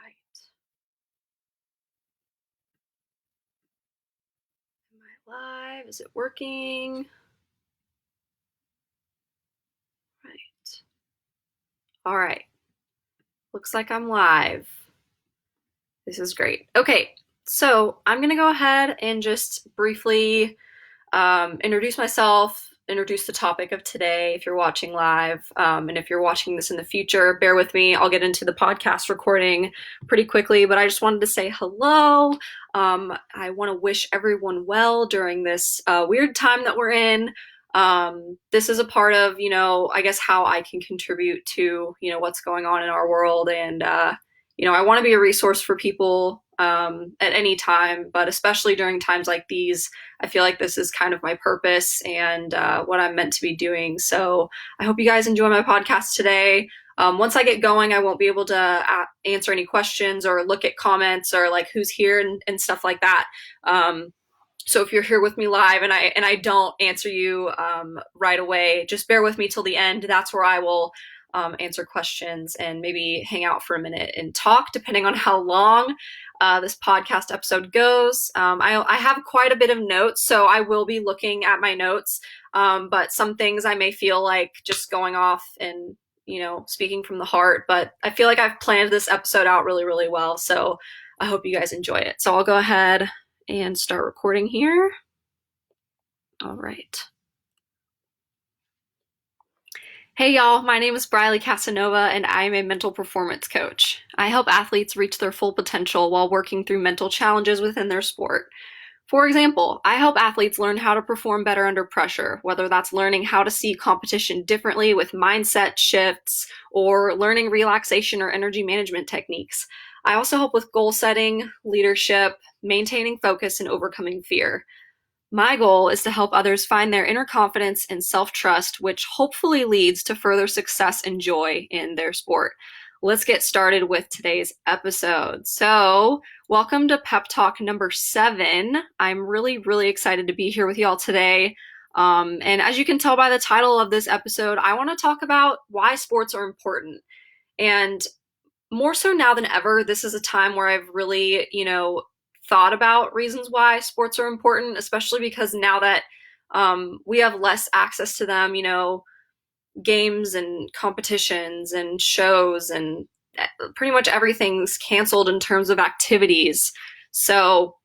right. Am I live? Is it working? Right. All right. Looks like I'm live. This is great. Okay, so I'm going to go ahead and just briefly introduce myself, introduce the topic of today if you're watching live. And if you're watching this in the future, bear with me. I'll get into the podcast recording pretty quickly, but I just wanted to say hello. I want to wish everyone well during this weird time that we're in. This is a part of, I guess how I can contribute to, what's going on in our world. And, I want to be a resource for people at any time, but especially during times like these. I feel like this is kind of my purpose and what I'm meant to be doing. So I hope you guys enjoy my podcast today. Once I get going, I won't be able to answer any questions or look at comments or like who's here and stuff like that. So if you're here with me live and I don't answer you right away, just bear with me till the end. That's where I will answer questions and maybe hang out for a minute and talk, depending on how long this podcast episode goes. I have quite a bit of notes, so I will be looking at my notes, but some things I may feel like just going off and, speaking from the heart, but I feel like I've planned this episode out really, really well, so I hope you guys enjoy it. So I'll go ahead and start recording here. All right. Hey y'all, my name is Briley Casanova and I am a mental performance coach. I help athletes reach their full potential while working through mental challenges within their sport. For example, I help athletes learn how to perform better under pressure, whether that's learning how to see competition differently with mindset shifts or learning relaxation or energy management techniques. I also help with goal setting, leadership, maintaining focus, and overcoming fear. My goal is to help others find their inner confidence and self-trust, which hopefully leads to further success and joy in their sport. Let's get started with today's episode. So, welcome to Pep Talk number 7. I'm really, really excited to be here with y'all today. And as you can tell by the title of this episode, I want to talk about why sports are important. And more so now than ever, this is a time where I've really, thought about reasons why sports are important, especially because now that we have less access to them, games and competitions and shows and pretty much everything's canceled in terms of activities. So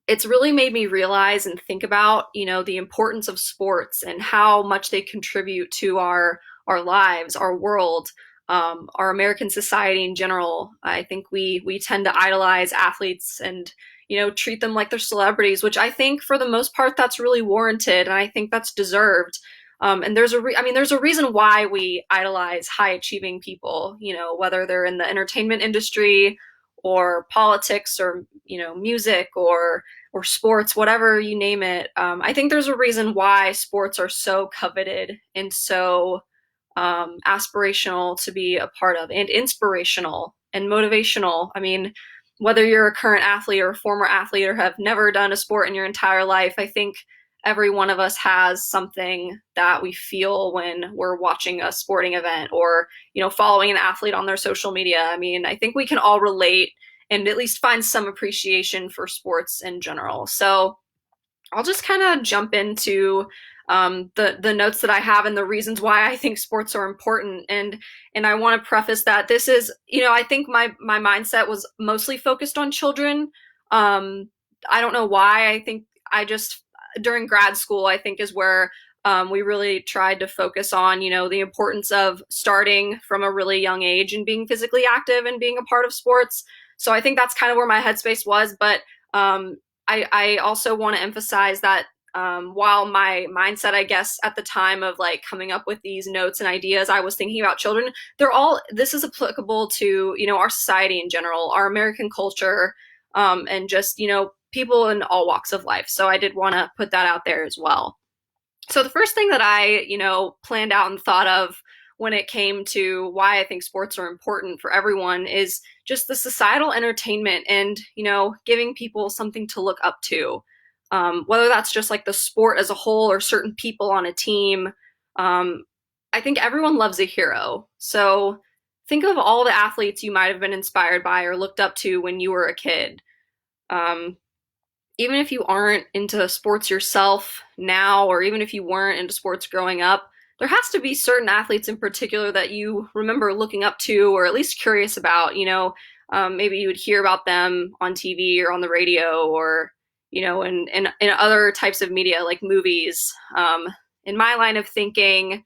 it's really made me realize and think about, the importance of sports and how much they contribute to our lives, our world, our American society in general. I think we tend to idolize athletes and treat them like they're celebrities, which I think for the most part that's really warranted, and I think that's deserved. And there's a reason why we idolize high achieving people. Whether they're in the entertainment industry or politics or music or sports, whatever you name it. I think there's a reason why sports are so coveted and so aspirational to be a part of, and inspirational and motivational. I mean, whether you're a current athlete or a former athlete or have never done a sport in your entire life, I think every one of us has something that we feel when we're watching a sporting event or, following an athlete on their social media. I mean, I think we can all relate and at least find some appreciation for sports in general. So I'll just kind of jump into the notes that I have and the reasons why I think sports are important. And I want to preface that this is, I think my mindset was mostly focused on children. I don't know why. I think during grad school, I think is where we really tried to focus on, the importance of starting from a really young age and being physically active and being a part of sports. So I think that's kind of where my headspace was. But I also want to emphasize that while my mindset, I guess, at the time of like coming up with these notes and ideas, I was thinking about children. This is applicable to, our society in general, our American culture, and just, people in all walks of life. So I did want to put that out there as well. So the first thing that I, planned out and thought of when it came to why I think sports are important for everyone is just the societal entertainment and, giving people something to look up to. Whether that's just like the sport as a whole or certain people on a team. I think everyone loves a hero. So think of all the athletes you might have been inspired by or looked up to when you were a kid. Um, Even if you aren't into sports yourself now, or even if you weren't into sports growing up, there has to be certain athletes in particular that you remember looking up to or at least curious about. Maybe you would hear about them on TV or on the radio or, in other types of media like movies. In my line of thinking,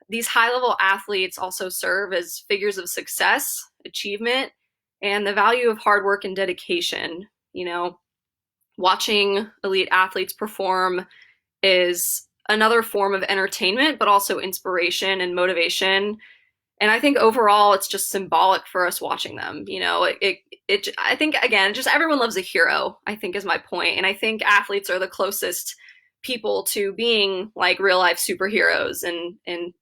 these high level athletes also serve as figures of success, achievement, and the value of hard work and dedication. Watching elite athletes perform is another form of entertainment, but also inspiration and motivation. And I think overall, it's just symbolic for us watching them. I think, again, just everyone loves a hero, I think is my point. And I think athletes are the closest people to being like real life superheroes and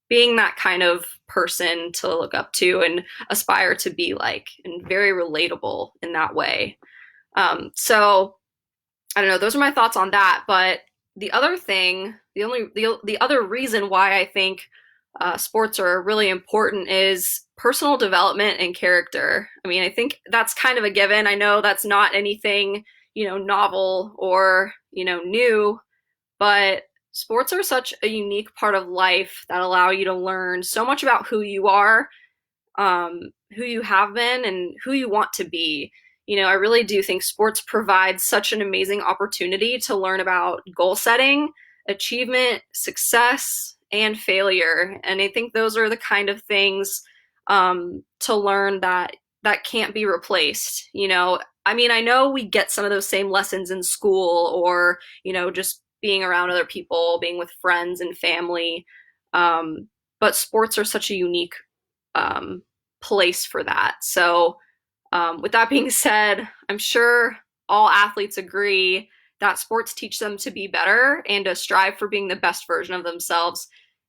being that kind of person to look up to and aspire to be like, and very relatable in that way. So I don't know, those are my thoughts on that. But the other thing, the other reason why I think sports are really important is personal development and character. I mean, I think that's kind of a given. I know that's not anything, novel or, new, but sports are such a unique part of life that allow you to learn so much about who you are, who you have been, and who you want to be. I really do think sports provide such an amazing opportunity to learn about goal setting, achievement, success, and failure. And I think those are the kind of things to learn that can't be replaced. I mean, I know we get some of those same lessons in school or, just being around other people, being with friends and family. But sports are such a unique um, place for that. So, with that being said, I'm sure all athletes agree that sports teach them to be better and to strive for being the best version of themselves.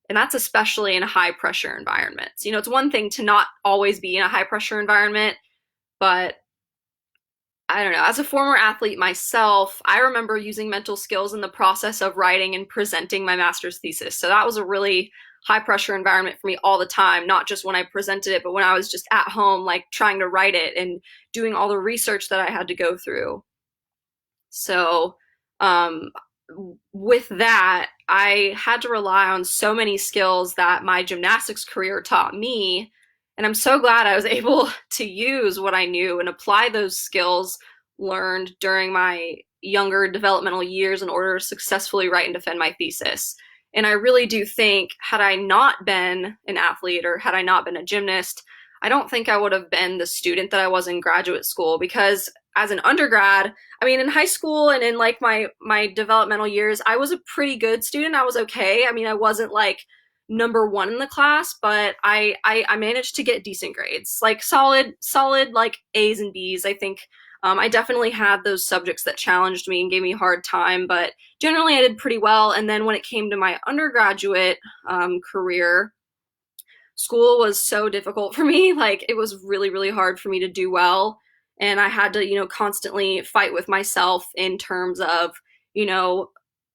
And that's especially in high pressure environments. It's one thing to not always be in a high pressure environment, but I don't know. As a former athlete myself, I remember using mental skills in the process of writing and presenting my master's thesis. So that was a really high pressure environment for me all the time, not just when I presented it, but when I was just at home, like trying to write it and doing all the research that I had to go through. So, um, with that, I had to rely on so many skills that my gymnastics career taught me. And I'm so glad I was able to use what I knew and apply those skills learned during my younger developmental years in order to successfully write and defend my thesis. And I really do think, had I not been an athlete or had I not been a gymnast, I don't think I would have been the student that I was in graduate school because as an undergrad, I mean, in high school and in like my developmental years, I was a pretty good student. I was okay. I mean, I wasn't like number one in the class, but I managed to get decent grades, like solid like A's and B's. I think I definitely had those subjects that challenged me and gave me a hard time, but generally I did pretty well. And then when it came to my undergraduate career, school was so difficult for me. Like it was really, really hard for me to do well. And I had to, constantly fight with myself in terms of, you know,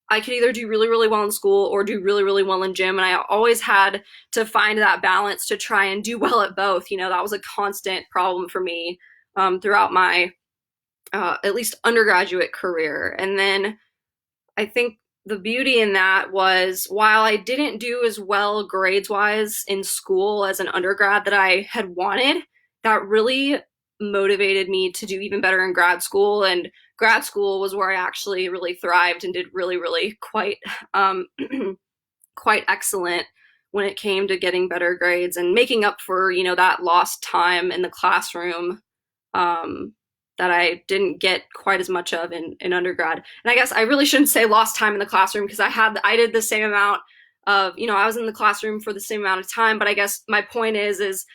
I could either do really, really well in school or do really, really well in gym. And I always had to find that balance to try and do well at both. That was a constant problem for me throughout my at least undergraduate career. And then I think the beauty in that was while I didn't do as well grades wise in school as an undergrad that I had wanted, that really motivated me to do even better in grad school. And grad school was where I actually really thrived and did really, really quite quite excellent when it came to getting better grades and making up for, that lost time in the classroom um, that I didn't get quite as much of in undergrad. And I guess I really shouldn't say lost time in the classroom because I did the same amount of, I was in the classroom for the same amount of time. But I guess my point is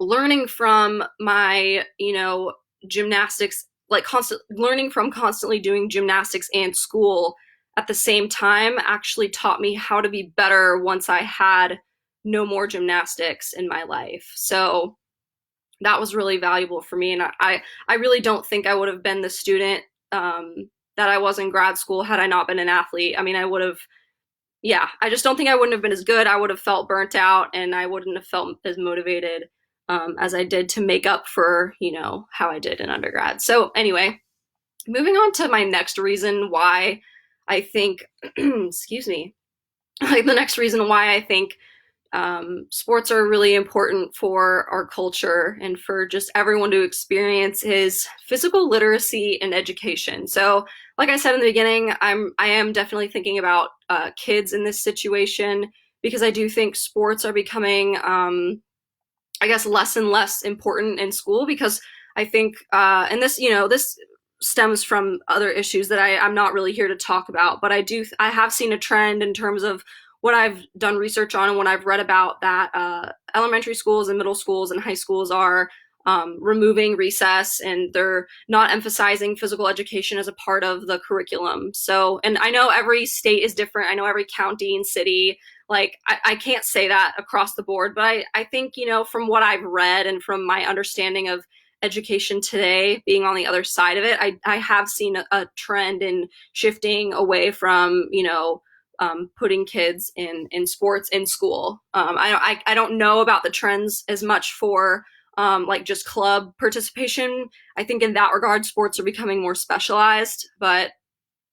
learning from my, gymnastics, like learning from constantly doing gymnastics and school at the same time actually taught me how to be better once I had no more gymnastics in my life. So that was really valuable for me. And I really don't think I would have been the student that I was in grad school had I not been an athlete. I mean, I would have yeah, I just don't think I wouldn't have been as good. I would have felt burnt out and I wouldn't have felt as motivated as I did to make up for, how I did in undergrad. So, anyway, moving on to my next reason why I think, excuse me, like the next reason why I think sports are really important for our culture and for just everyone to experience is physical literacy and education. So, like I said in the beginning, I am definitely thinking about kids in this situation because I do think sports are becoming I guess less and less important in school because I think, and this stems from other issues that I'm not really here to talk about, but I have seen a trend in terms of what I've done research on and what I've read about that elementary schools and middle schools and high schools are removing recess and they're not emphasizing physical education as a part of the curriculum. So, and I know every state is different. I know every county and city like I can't say that across the board, but I think, from what I've read and from my understanding of education today, being on the other side of it, I have seen a trend in shifting away from, putting kids in sports in school. I don't know about the trends as much for like just club participation. I think in that regard, sports are becoming more specialized. But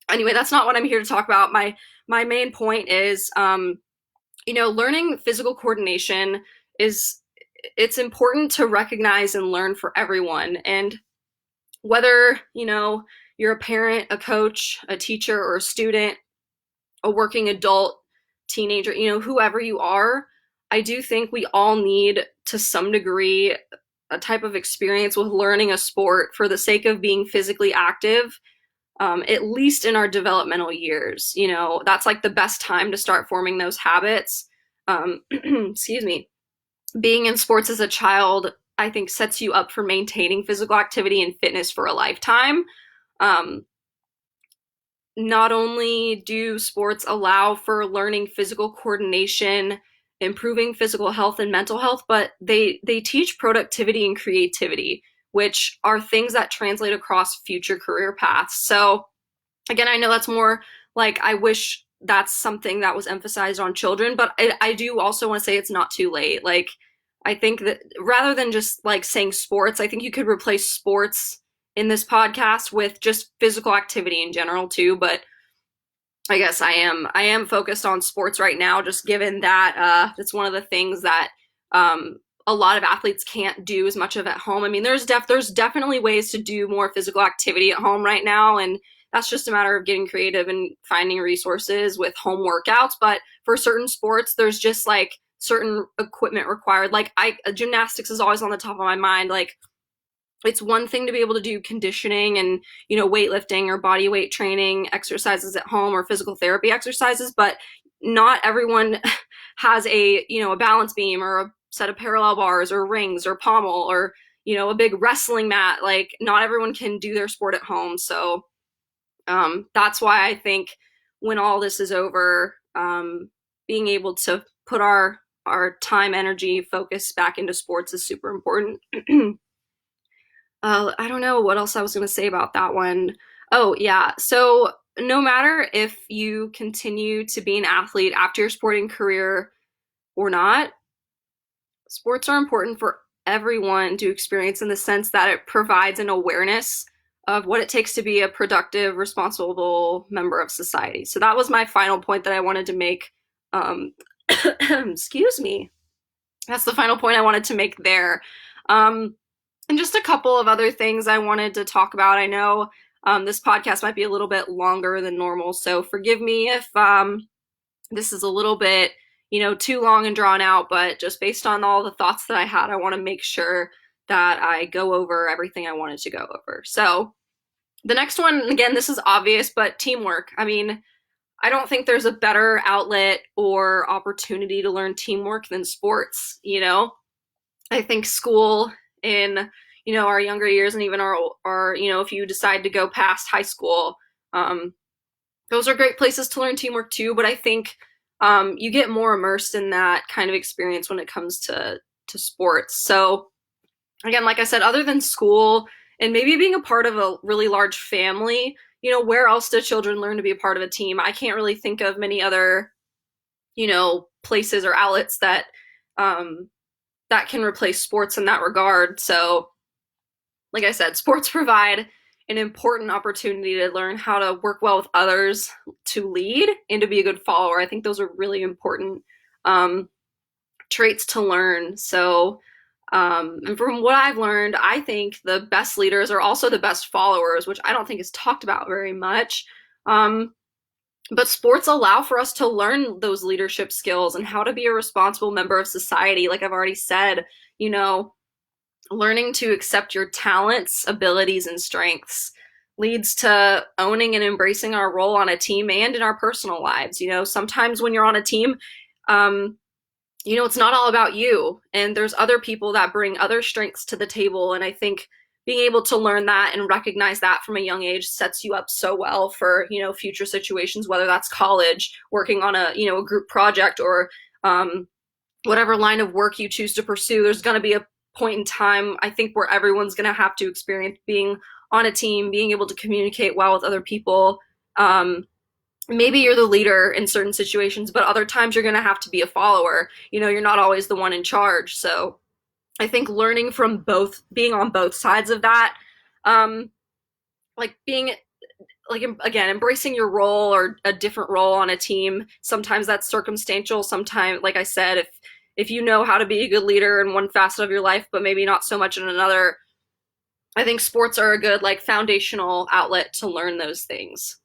anyway, that's not what I'm here to talk about. My main point is learning physical coordination is it's important to recognize and learn for everyone. And whether, you're a parent, a coach, a teacher, or a student, a working adult, teenager, whoever you are, I do think we all need to some degree a type of experience with learning a sport for the sake of being physically active, at least in our developmental years. That's like the best time to start forming those habits. Excuse me. Being in sports as a child, I think, sets you up for maintaining physical activity and fitness for a lifetime. Um, Not only do sports allow for learning physical coordination, improving physical health and mental health, but they teach productivity and creativity, which are things that translate across future career paths. So again, I know that's more like I wish that's something that was emphasized on children, but I do also want to say it's not too late. Like, I think that rather than just like saying sports, I think you could replace sports in this podcast with just physical activity in general too. But I guess I am focused on sports right now, just given that it's one of the things that a lot of athletes can't do as much of at home. I mean, there's definitely ways to do more physical activity at home right now, and that's just a matter of getting creative and finding resources with home workouts. But for certain sports, there's just like certain equipment required. Like gymnastics is always on the top of my mind. Like it's one thing to be able to do conditioning and weightlifting or body weight training exercises at home or physical therapy exercises, but not everyone has a balance beam or a set of parallel bars or rings or pommel or a big wrestling mat. Like not everyone can do their sport at home. So that's why I think when all this is over, being able to put our time, energy, focus back into sports is super important. I don't know what else I was going to say about that one. Oh, yeah. So, no matter if you continue to be an athlete after your sporting career or not, sports are important for everyone to experience in the sense that it provides an awareness of what it takes to be a productive, responsible member of society. So, that was my final point that I wanted to make. Excuse me. That's the final point I wanted to make there. Um, and just a couple of other things I wanted to talk about. I know this podcast might be a little bit longer than normal, so forgive me if this is a little bit, too long and drawn out, but just based on all the thoughts that I had, I want to make sure that I go over everything I wanted to go over. So the next one, again, this is obvious, but teamwork. I mean, I don't think there's a better outlet or opportunity to learn teamwork than sports. I think school in our younger years and even our if you decide to go past high school, those are great places to learn teamwork too. But I think you get more immersed in that kind of experience when it comes to sports. So again, like I said, other than school and maybe being a part of a really large family, where else do children learn to be a part of a team? I can't really think of many other places or outlets um, that can replace sports in that regard. So, like I said, sports provide an important opportunity to learn how to work well with others, to lead, and to be a good follower. I think those are really important um, traits to learn. So, and from what I've learned, I think the best leaders are also the best followers, which I don't think is talked about very much. Um, but sports allow for us to learn those leadership skills and how to be a responsible member of society. Like I've already said, you know, learning to accept your talents, abilities, and strengths leads to owning and embracing our role on a team and in our personal lives. Sometimes when you're on a team, um, it's not all about you, and there's other people that bring other strengths to the table. And I think being able to learn that and recognize that from a young age sets you up so well for, future situations, whether that's college, working on a group project, or whatever line of work you choose to pursue. There's going to be a point in time, I think, where everyone's going to have to experience being on a team, being able to communicate well with other people. Maybe you're the leader in certain situations, but other times you're going to have to be a follower. You're not always the one in charge. So I think learning from both, being on both sides of that, um, like being like again embracing your role or a different role on a team. Sometimes that's circumstantial. Sometimes, like I said, if you know how to be a good leader in one facet of your life but maybe not so much in another, I think sports are a good like foundational outlet to learn those things.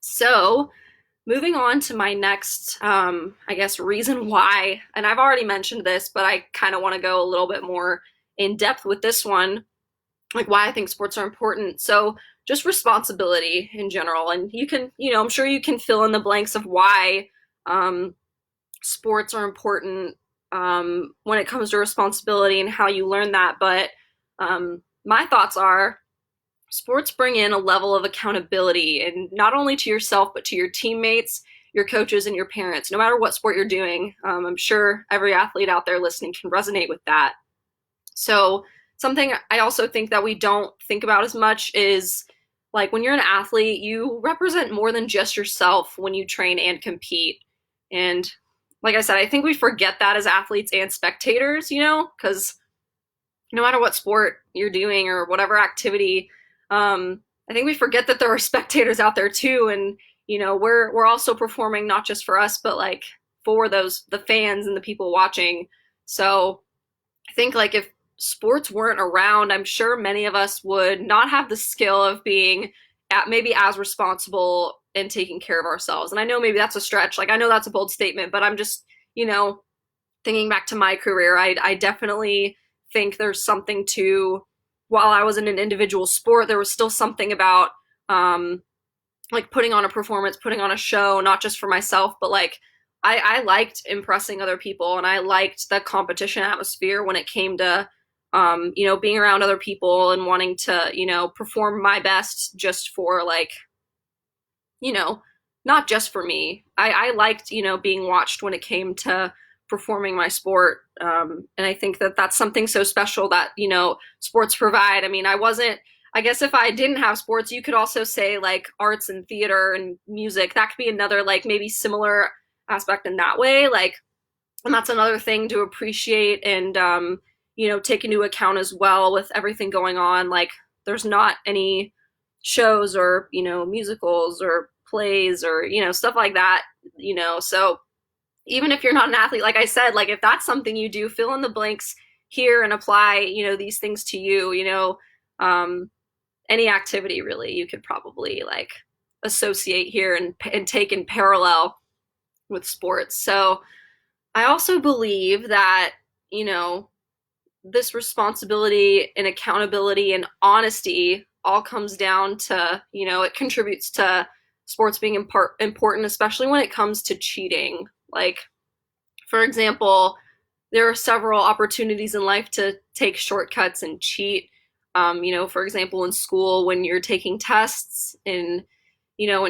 So moving on to my next I guess reason why, and I've already mentioned this, but I kind of want to go a little bit more in depth with this one, like why I think sports are important. So just responsibility in general. And you can, I'm sure you can fill in the blanks of why um, sports are important when it comes to responsibility and how you learn that. But my thoughts are sports bring in a level of accountability, and not only to yourself, but to your teammates, your coaches, and your parents, no matter what sport you're doing. I'm sure every athlete out there listening can resonate with that. So something I also think that we don't think about as much is like when you're an athlete, you represent more than just yourself when you train and compete. And like I said, I think we forget that as athletes and spectators, because no matter what sport you're doing or whatever activity, I think we forget that there are spectators out there too. And, we're also performing not just for us, but like for the fans and the people watching. So I think like if sports weren't around, I'm sure many of us would not have the skill of being maybe as responsible and taking care of ourselves. And I know maybe that's a stretch. Like I know that's a bold statement, but I'm just, thinking back to my career, I definitely think there's something to, while I was in an individual sport, there was still something about like putting on a performance, putting on a show, not just for myself, but like I liked impressing other people, and I liked the competition atmosphere when it came to, being around other people and wanting to, perform my best just for like, you know, not just for me. I liked, being watched when it came to performing my sport. And I think that that's something so special that, sports provide. I mean, I guess if I didn't have sports, you could also say like arts and theater and music. That could be another like maybe similar aspect in that way. Like, and that's another thing to appreciate and, take into account as well with everything going on. Like, there's not any shows or, musicals or plays or, stuff like that, so even if you're not an athlete, like I said, like if that's something you do, fill in the blanks here and apply, these things to you, any activity really, you could probably like associate here and take in parallel with sports. So I also believe that, you know, this responsibility and accountability and honesty all comes down to, it contributes to sports being important, especially when it comes to cheating. Like, for example, there are several opportunities in life to take shortcuts and cheat. For example, in school, when you're taking tests, in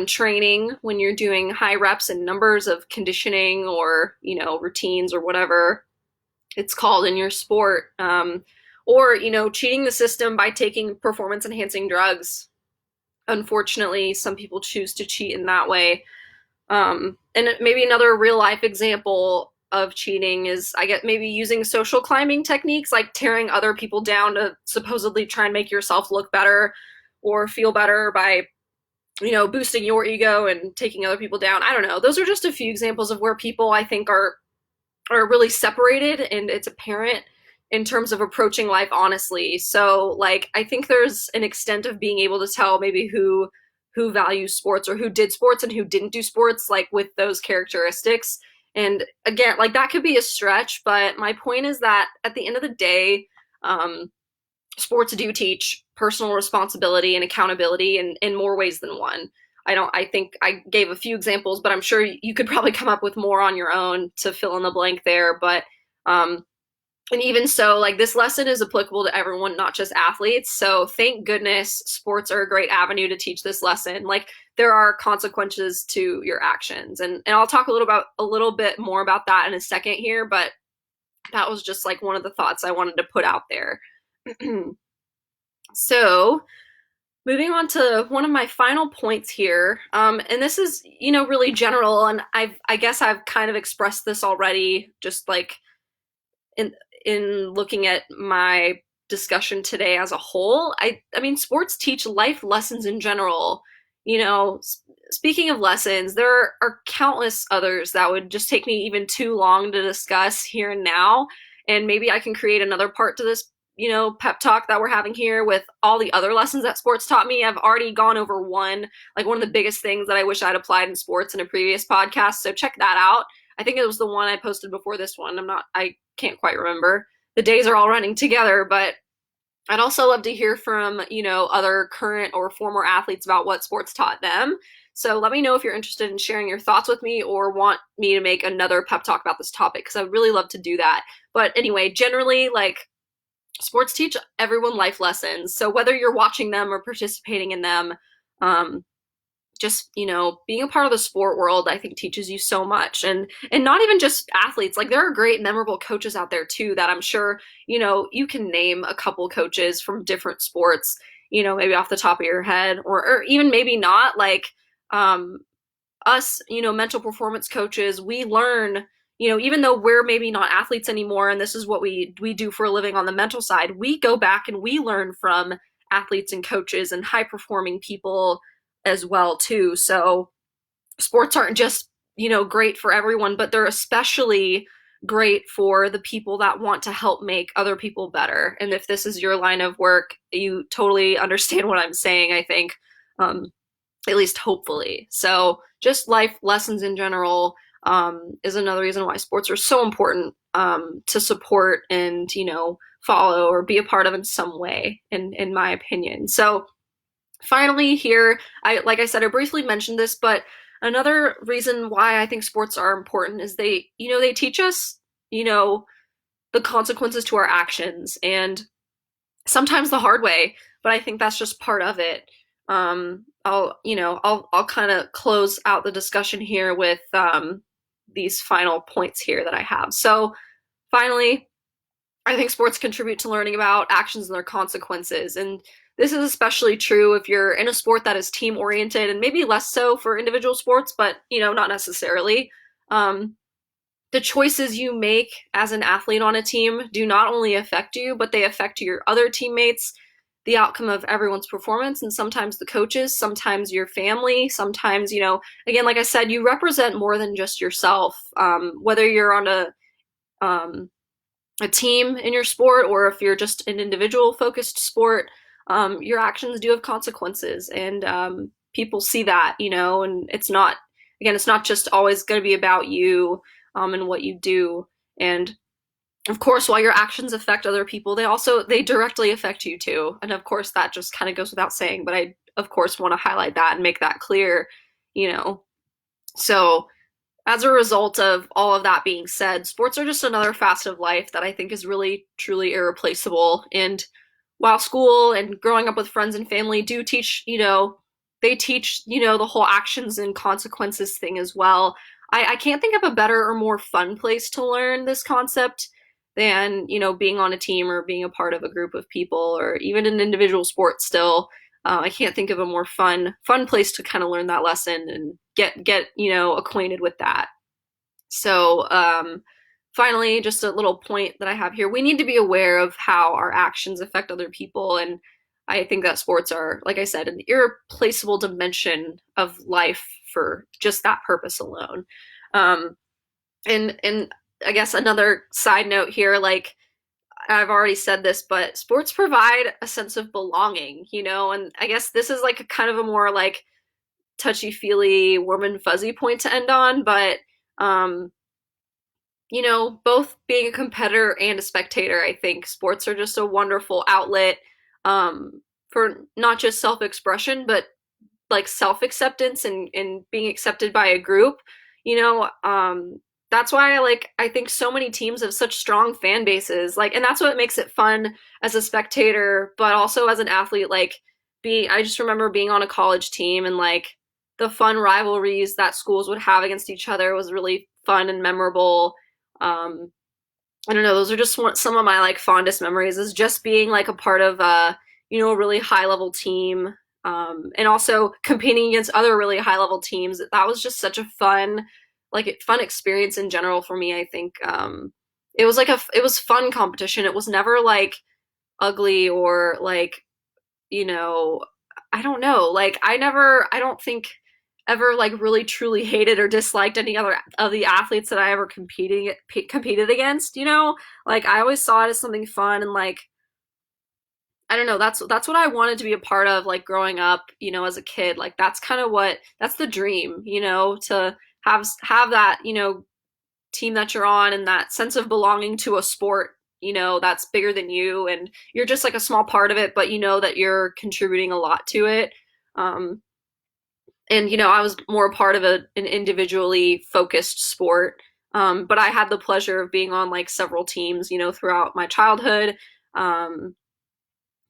training, when you're doing high reps and numbers of conditioning or, routines or whatever it's called in your sport. Or, cheating the system by taking performance enhancing drugs. Unfortunately, some people choose to cheat in that way. And maybe another real life example of cheating is, I get, maybe using social climbing techniques, like tearing other people down to supposedly try and make yourself look better or feel better by, boosting your ego and taking other people down. I don't know. Those are just a few examples of where people, I think, are really separated, and it's apparent in terms of approaching life honestly. So like, I think there's an extent of being able to tell maybe who values sports or who did sports and who didn't do sports, like with those characteristics. And again, like, that could be a stretch, but my point is that at the end of the day, um, sports do teach personal responsibility and accountability in more ways than one. I think I gave a few examples, but I'm sure you could probably come up with more on your own to fill in the blank there. But um, and even so, like, this lesson is applicable to everyone, not just athletes. So thank goodness sports are a great avenue to teach this lesson. Like, there are consequences to your actions, and I'll talk a little bit more about that in a second here. But that was just like one of the thoughts I wanted to put out there. So, moving on to one of my final points here, and this is, really general, and I guess I've kind of expressed this already, just like in in looking at my discussion today as a whole. I mean, sports teach life lessons in general. Speaking of lessons, there are countless others that would just take me even too long to discuss here and now. And maybe I can create another part to this, pep talk that we're having here with all the other lessons that sports taught me. I've already gone over one of the biggest things that I wish I'd applied in sports in a previous podcast. So check that out. I think it was the one I posted before this one. I can't quite remember. The days are all running together, but I'd also love to hear from, other current or former athletes about what sports taught them. So let me know if you're interested in sharing your thoughts with me or want me to make another pep talk about this topic, because I'd really love to do that. But anyway, generally, like, sports teach everyone life lessons. So whether you're watching them or participating in them, just, being a part of the sport world, I think, teaches you so much. And not even just athletes. Like, there are great memorable coaches out there too that I'm sure, you can name a couple coaches from different sports, maybe off the top of your head, or even maybe not. Like, us, mental performance coaches, we learn, even though we're maybe not athletes anymore, and this is what we do for a living on the mental side, we go back and we learn from athletes and coaches and high performing people as well too. So sports aren't just, great for everyone, but they're especially great for the people that want to help make other people better. And if this is your line of work, you totally understand what I'm saying, I think, at least hopefully. So just life lessons in general, is another reason why sports are so important, to support and, follow or be a part of in some way, in my opinion. So finally here, like I said, I briefly mentioned this, but another reason why I think sports are important is they teach us, the consequences to our actions, and sometimes the hard way, but I think that's just part of it. I'll kind of close out the discussion here with these final points here that I have. So finally, I think sports contribute to learning about actions and their consequences. And this is especially true if you're in a sport that is team oriented, and maybe less so for individual sports, but, not necessarily. The choices you make as an athlete on a team do not only affect you, but they affect your other teammates, the outcome of everyone's performance, and sometimes the coaches, sometimes your family, sometimes, again, like I said, you represent more than just yourself. Whether you're on a team in your sport, or if you're just an individual focused sport, your actions do have consequences, and people see that, and it's not just always going to be about you, and what you do. And of course, while your actions affect other people, they directly affect you too. And of course, that just kind of goes without saying, but I of course want to highlight that and make that clear, you know. So as a result of all of that being said, sports are just another facet of life that I think is really, truly irreplaceable. And while school and growing up with friends and family do teach, they teach, the whole actions and consequences thing as well. I can't think of a better or more fun place to learn this concept than, being on a team or being a part of a group of people, or even an individual sport still. I can't think of a more fun place to kind of learn that lesson. And get acquainted with that. So, finally, just a little point that I have here. We need to be aware of how our actions affect other people. And I think that sports are, like I said, an irreplaceable dimension of life for just that purpose alone. Um, and I guess another side note here, like I've already said this, but sports provide a sense of belonging, and I guess this is like a kind of a more like touchy-feely, warm and fuzzy point to end on, but um, both being a competitor and a spectator, I think sports are just a wonderful outlet for not just self-expression, but like self-acceptance and being accepted by a group. You know, um, that's why I think so many teams have such strong fan bases. Like, and that's what makes it fun as a spectator, but also as an athlete. Like, I just remember being on a college team and like the fun rivalries that schools would have against each other was really fun and memorable. Um, I don't know, those are just some of my like fondest memories is just being like a part of a really high level team, and also competing against other really high level teams. That was just such a fun experience in general for me. I think it was fun competition. It was never like ugly or like you know, I don't know. Like I don't think ever like really truly hated or disliked any other of the athletes that I ever competed against, Like I always saw it as something fun and like I don't know, that's what I wanted to be a part of like growing up, as a kid. Like that's kind of that's the dream, to have that, team that you're on and that sense of belonging to a sport, that's bigger than you and you're just like a small part of it, but you know that you're contributing a lot to it. Um, and I was more a part of an individually focused sport. But I had the pleasure of being on like several teams, throughout my childhood. Um,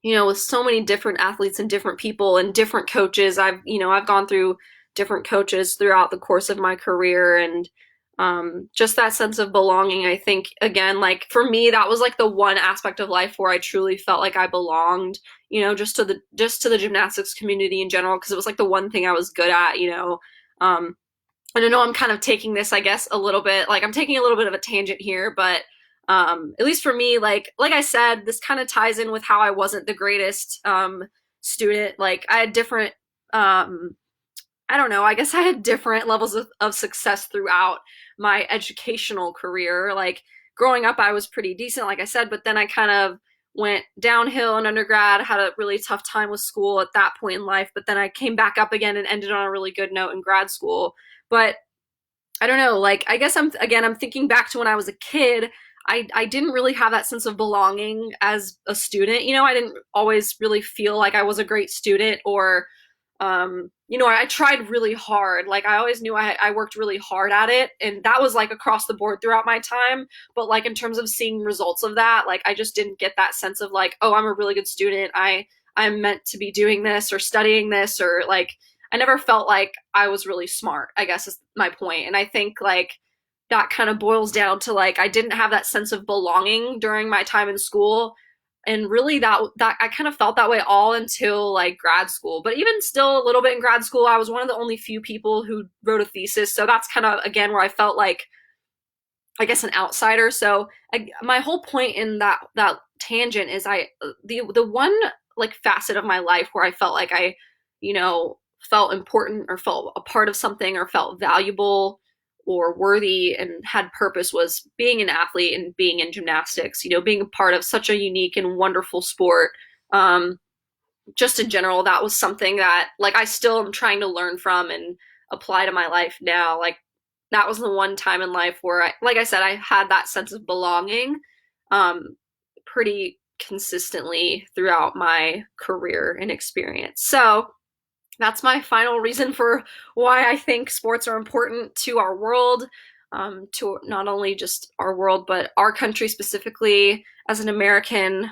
with so many different athletes and different people and different coaches. I've gone through different coaches throughout the course of my career and just that sense of belonging. I think again, like for me, that was like the one aspect of life where I truly felt like I belonged, just to the gymnastics community in general, because it was like the one thing I was good at. Um, and I know I'm kind of taking this, I guess, a little bit like I'm taking a little bit of a tangent here, but at least for me, like I said, this kind of ties in with how I wasn't the greatest student. Like I had different I don't know, I guess I had different levels of success throughout my educational career. Like growing up, I was pretty decent, like I said, but then I kind of went downhill in undergrad, had a really tough time with school at that point in life, but then I came back up again and ended on a really good note in grad school. But I don't know, like I guess I'm thinking back to when I was a kid. I didn't really have that sense of belonging as a student. I didn't always really feel like I was a great student or I tried really hard. Like I always knew I worked really hard at it and that was like across the board throughout my time. But like in terms of seeing results of that, like I just didn't get that sense of like, oh, I'm a really good student. I'm meant to be doing this or studying this or like I never felt like I was really smart, I guess is my point. And I think like that kind of boils down to like I didn't have that sense of belonging during my time in school. And really that I kind of felt that way all until like grad school. But even still a little bit in grad school, I was one of the only few people who wrote a thesis. So that's kind of again where I felt like I guess an outsider. So my whole point in that tangent is the one like facet of my life where I felt like I, felt important or felt a part of something or felt valuable or worthy and had purpose was being an athlete and being in gymnastics, being a part of such a unique and wonderful sport. Um, just in general, that was something that like I still am trying to learn from and apply to my life now. Like that was the one time in life where like I said, I had that sense of belonging um, pretty consistently throughout my career and experience. So that's my final reason for why I think sports are important to our world, to not only just our world, but our country specifically. As an American,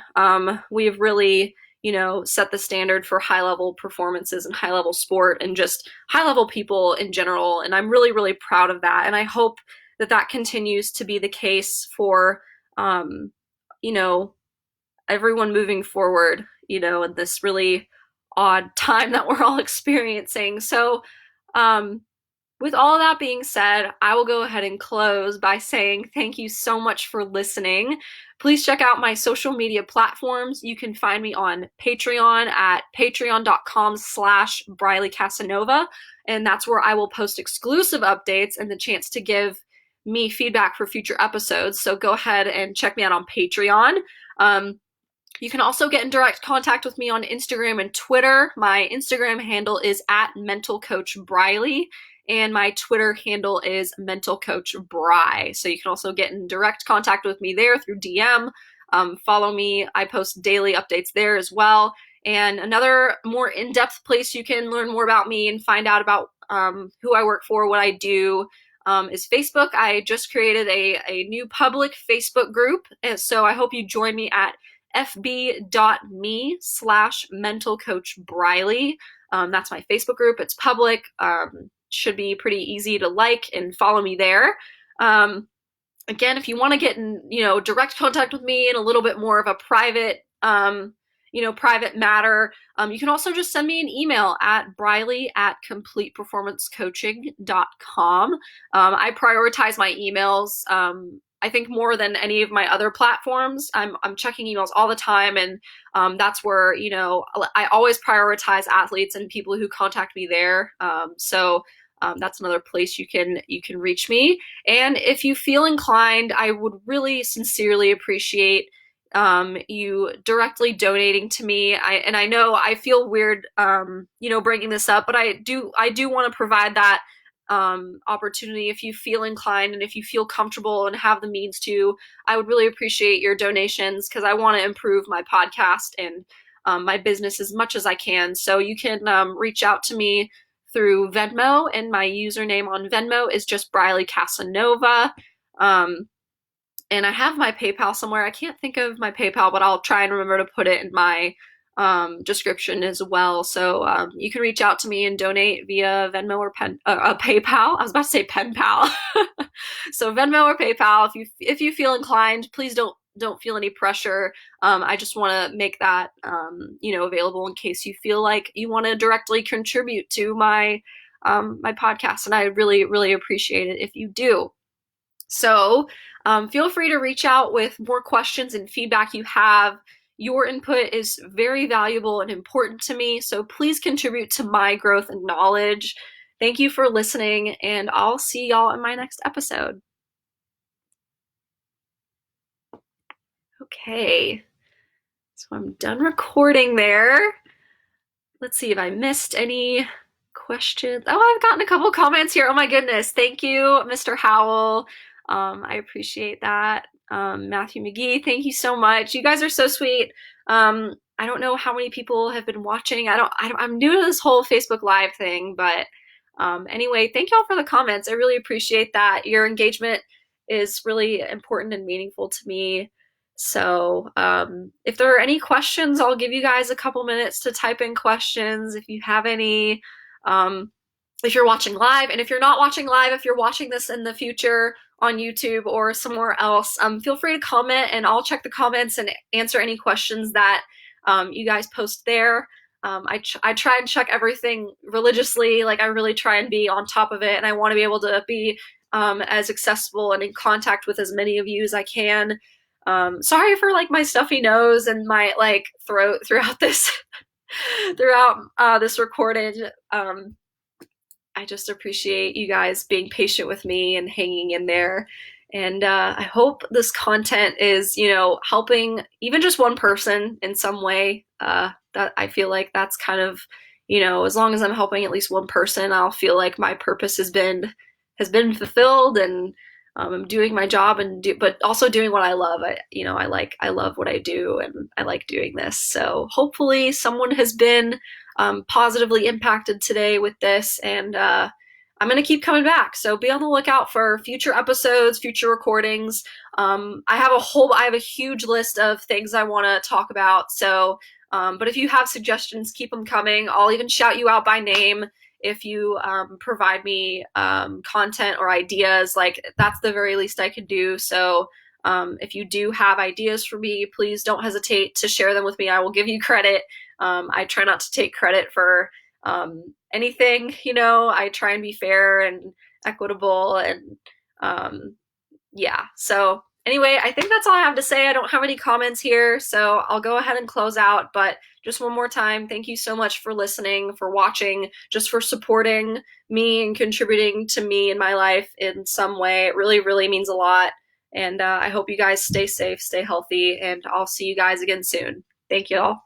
we've really, set the standard for high level performances and high level sport and just high level people in general. And I'm really, really proud of that. And I hope that that continues to be the case for, um, you know, everyone moving forward, in this really odd time that we're all experiencing. So, um, with all that being said, I will go ahead and close by saying thank you so much for listening. Please check out my social media platforms. You can find me on Patreon at patreon.com/Briley Casanova, and that's where I will post exclusive updates and the chance to give me feedback for future episodes. So go ahead and check me out on Patreon. You can also get in direct contact with me on Instagram and Twitter. My Instagram handle is at mentalcoachbriley, and my Twitter handle is mentalcoachbry. So you can also get in direct contact with me there through DM. Follow me. I post daily updates there as well. And another more in-depth place you can learn more about me and find out about who I work for, what I do, is Facebook. I just created a new public Facebook group, and so I hope you join me at fb.me/mentalcoachbriley. That's my Facebook group. It's public. Should be pretty easy to like and follow me there. Again, if you want to get in, direct contact with me in a little bit more of a private, private matter, you can also just send me an email at briley@completeperformancecoaching.com. I prioritize my emails. I think more than any of my other platforms. I'm checking emails all the time, and that's where I always prioritize athletes and people who contact me there. So that's another place you can reach me. And if you feel inclined, I would really sincerely appreciate you directly donating to me. I know I feel weird, bringing this up, but I do want to provide that opportunity. If you feel inclined and if you feel comfortable and have the means to, I would really appreciate your donations, because I want to improve my podcast and my business as much as I can. So you can reach out to me through Venmo, and my username on Venmo is just Briley Casanova. And I have my PayPal somewhere. I can't think of my PayPal, but I'll try and remember to put it in my description as well. So you can reach out to me and donate via Venmo or PayPal. I was about to say pen pal. So Venmo or PayPal. If you feel inclined, please don't feel any pressure. I just want to make that available in case you feel like you want to directly contribute to my my podcast, and I really, really appreciate it if you do. So feel free to reach out with more questions and feedback you have. Your input is very valuable and important to me, so please contribute to my growth and knowledge. Thank you for listening, and I'll see y'all in my next episode. Okay, so I'm done recording there. Let's see if I missed any questions. Oh, I've gotten a couple comments here. Oh my goodness. Thank you, Mr. Howell. I appreciate that. Matthew McGee, thank you so much. You guys are so sweet. I don't know how many people have been watching. I'm new to this whole Facebook Live thing, but anyway, thank y'all for the comments. I really appreciate that. Your engagement is really important and meaningful to me. So if there are any questions, I'll give you guys a couple minutes to type in questions if you have any. If you're watching live, and if you're not watching live, if you're watching this in the future on YouTube or somewhere else, feel free to comment, and I'll check the comments and answer any questions that you guys post there. I try and check everything religiously. Like, I really try and be on top of it, and I want to be able to be as accessible and in contact with as many of you as I can. Sorry for my stuffy nose and my throat throughout this this recording. I just appreciate you guys being patient with me and hanging in there. And I hope this content is, helping even just one person in some way. That I feel like that's kind of, as long as I'm helping at least one person, I'll feel like my purpose has been fulfilled, and I'm doing my job, but also doing what I love. I love what I do, and I like doing this. So hopefully someone has been positively impacted today with this, and I'm going to keep coming back. So be on the lookout for future episodes, future recordings. I have a huge list of things I want to talk about. So, but if you have suggestions, keep them coming. I'll even shout you out by name if you provide me content or ideas. That's the very least I can do. So if you do have ideas for me, please don't hesitate to share them with me. I will give you credit. I try not to take credit for Anything, I try and be fair and equitable and um, yeah. So anyway, I think that's all I have to say. I don't have any comments here, so I'll go ahead and close out. But just one more time, thank you so much for listening, for watching, just for supporting me and contributing to me in my life in some way. It really, really means a lot. And I hope you guys stay safe, stay healthy, and I'll see you guys again soon. Thank you all.